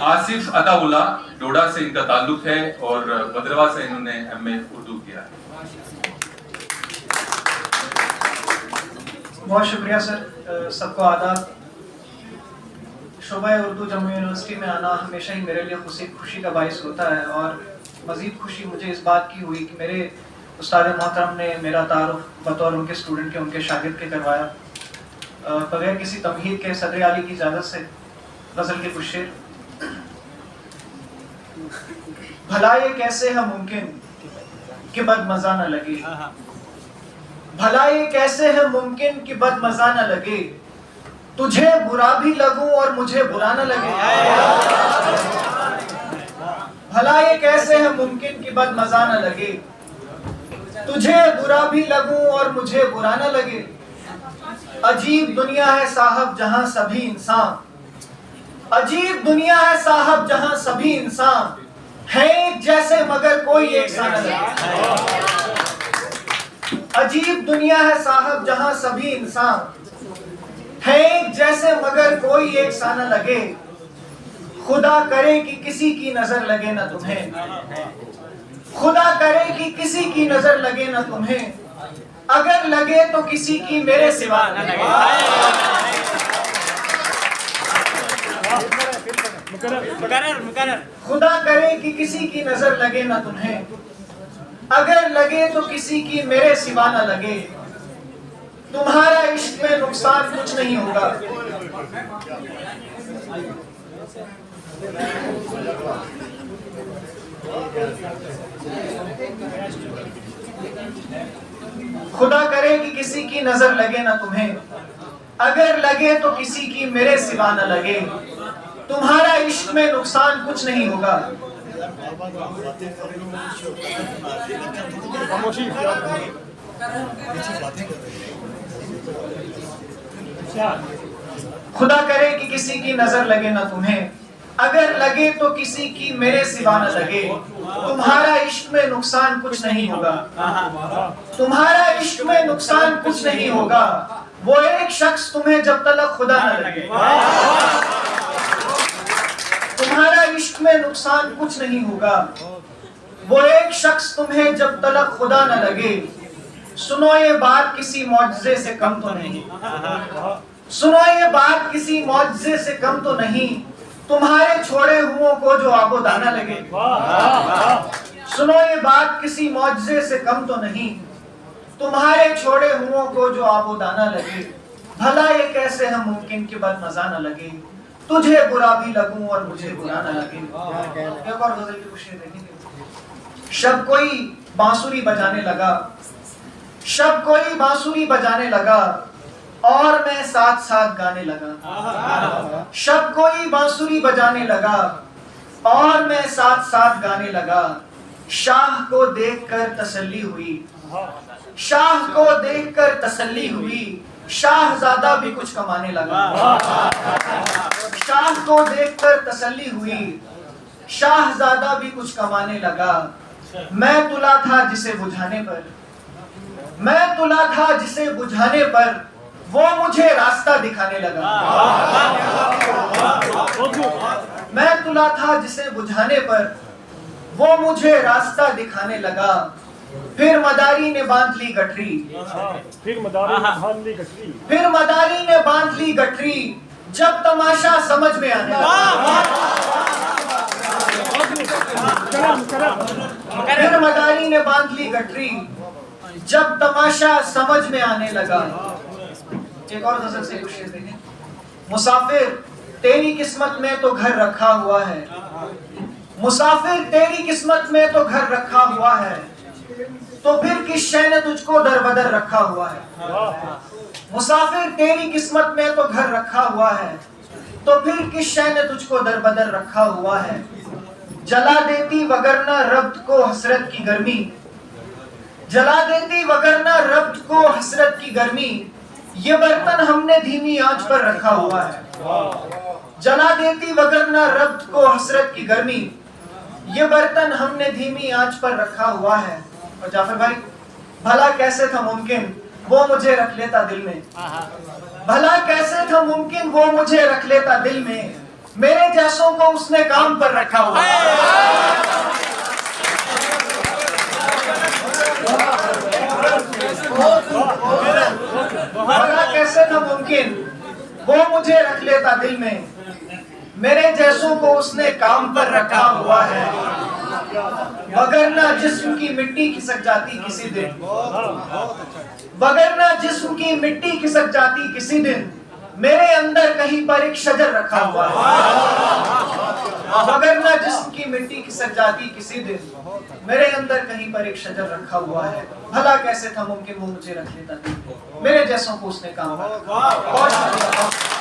आसिफ अताउल्ला डोडा से इनका ताल्लुक है और भद्रवा से इन्होंने एमए उर्दू किया है। बहुत शुक्रिया सर, सबको आदाब। शोबा उर्दू जम्मू यूनिवर्सिटी में आना हमेशा ही मेरे लिए खुशी का बाइस होता है और मज़ीद खुशी मुझे इस बात की हुई कि मेरे उस्ताद मोहतरम ने मेरा तारुफ बतौर उनके स्टूडेंट के, उनके शागिर्द के करवाया। बगैर किसी तमहीद के सदर आली की इजाज़त से गज़ल के कुछ शेर। भला ये कैसे है मुमकिन कि बदमज़ा न लगे, भला ये कैसे है मुमकिन कि बदमज़ा न लगे, तुझे बुरा भी लगूं और मुझे बुरा न लगे। भला ये कैसे है मुमकिन कि बदमज़ा न लगे, तुझे बुरा भी लगूं और मुझे बुरा न लगे। अजीब दुनिया है साहब जहां सभी इंसान, अजीब दुनिया है साहब जहां सभी इंसान है एक जैसे मगर कोई एक सा न लगे। अजीब दुनिया है साहब जहां सभी इंसान है एक जैसे मगर कोई एक सा न लगे। खुदा करे कि किसी की नजर लगे ना तुम्हें, खुदा करे कि किसी की नजर लगे ना तुम्हें, अगर लगे तो किसी की मेरे सिवा न लगे। खुदा करे कि किसी की नजर लगे ना तुम्हें, अगर लगे तो किसी की मेरे सिवा न लगे। तुम्हारा इश्क में नुकसान कुछ नहीं होगा, खुदा करे कि किसी की नजर लगे ना तुम्हें, अगर लगे तो किसी की मेरे सिवा न लगे। तुम्हारा इश्क में नुकसान कुछ नहीं होगा। खुदा करे कि किसी की नजर लगे ना तुम्हें, अगर लगे तो किसी की मेरे सिवा न लगे। तुम्हारा इश्क में नुकसान कुछ नहीं होगा, तुम्हारा इश्क में नुकसान कुछ नहीं होगा। वो एक शख्स तुम्हें जब तलक खुदा न लगे। तुम्हारा इश्क में नुकसान कुछ नहीं होगा, वो एक शख्स तुम्हें जब तलक खुदा न लगे। सुनो ये बात किसी मौजज़े से कम तो नहीं, सुनो ये बात किसी मौजज़े से कम तो नहीं, तुम्हारे छोड़े हुओं को जो आबो दाना लगे। सुनो ये बात किसी मौजज़े से कम तो नहीं, तुम्हारे छोड़े हुओं को जो आबो दाना लगे। भला ये कैसे है मुमकिन कि बदमज़ा न लगे, तुझे बुरा भी लगूं और मुझे बुरा न लगे। एक और गजल की शेर देखेंगे। शब कोई बांसुरी बजाने लगा, शब कोई बांसुरी बजाने लगा और मैं साथ साथ गाने लगा। शब कोई बांसुरी बजाने लगा और मैं साथ साथ गाने लगा। शाह को देखकर तसल्ली हुई, शाह को देखकर तसल्ली हुई, शाहजादा भी कुछ कमाने लगा। शाह को देखकर तसल्ली हुई, शाहजादा भी कुछ कमाने लगा। मैं तुला था जिसे बुझाने पर, मैं तुला था जिसे बुझाने पर, वो मुझे रास्ता दिखाने लगा। मैं तुला था जिसे बुझाने पर, वो मुझे रास्ता दिखाने लगा। फिर मदारी ने बांध ली गठरी, फिर मदारी ने बांध ली गठरी, फिर मदारी ने बांध ली गठरी, जब तमाशा समझ में आने लगा। फिर मदारी ने बांध ली गठरी, जब तमाशा समझ में आने लगा। एक और गजल से कुछ शेर देखें। मुसाफिर तेरी किस्मत में तो घर रखा हुआ है, मुसाफिर तेरी किस्मत में तो घर रखा हुआ है, तो फिर किस शय ने तुझको दर बदर रखा हुआ है। मुसाफिर तेरी किस्मत में तो घर रखा हुआ है, तो फिर किस शय ने तुझको दर बदर रखा हुआ है। जला देती वगरना रब्त को हसरत की गर्मी, जला देती वगरना रब्त को हसरत की गर्मी, ये बर्तन हमने धीमी आंच पर रखा हुआ है। जला देती वगरना रब्त को हसरत की गर्मी, ये बर्तन हमने धीमी आंच पर रखा हुआ है। और जाफर भाई, भला कैसे था मुमकिन वो मुझे रख लेता दिल में। भला कैसे था मुमकिन वो मुझे रख लेता दिल में, मेरे जैसों को उसने काम पर रखा हुआ है। भला कैसे था मुमकिन वो मुझे रख लेता दिल में, मेरे जैसों को उसने काम पर रखा हुआ है। वगरना जिस्म की मिट्टी खिसक जाती किसी दिन, वगरना जिस्म की मिट्टी खिसक जाती किसी दिन, मेरे अंदर कहीं पर एक शजर रखा हुआ है। वगरना जिस्म की मिट्टी खिसक जाती किसी दिन, मेरे अंदर कहीं पर एक शजर रखा हुआ है। भला कैसे था मुमकिन वो मुझे रख लेता, मेरे जैसों को उसने काम पर रखा। बहुत शुक्रिया।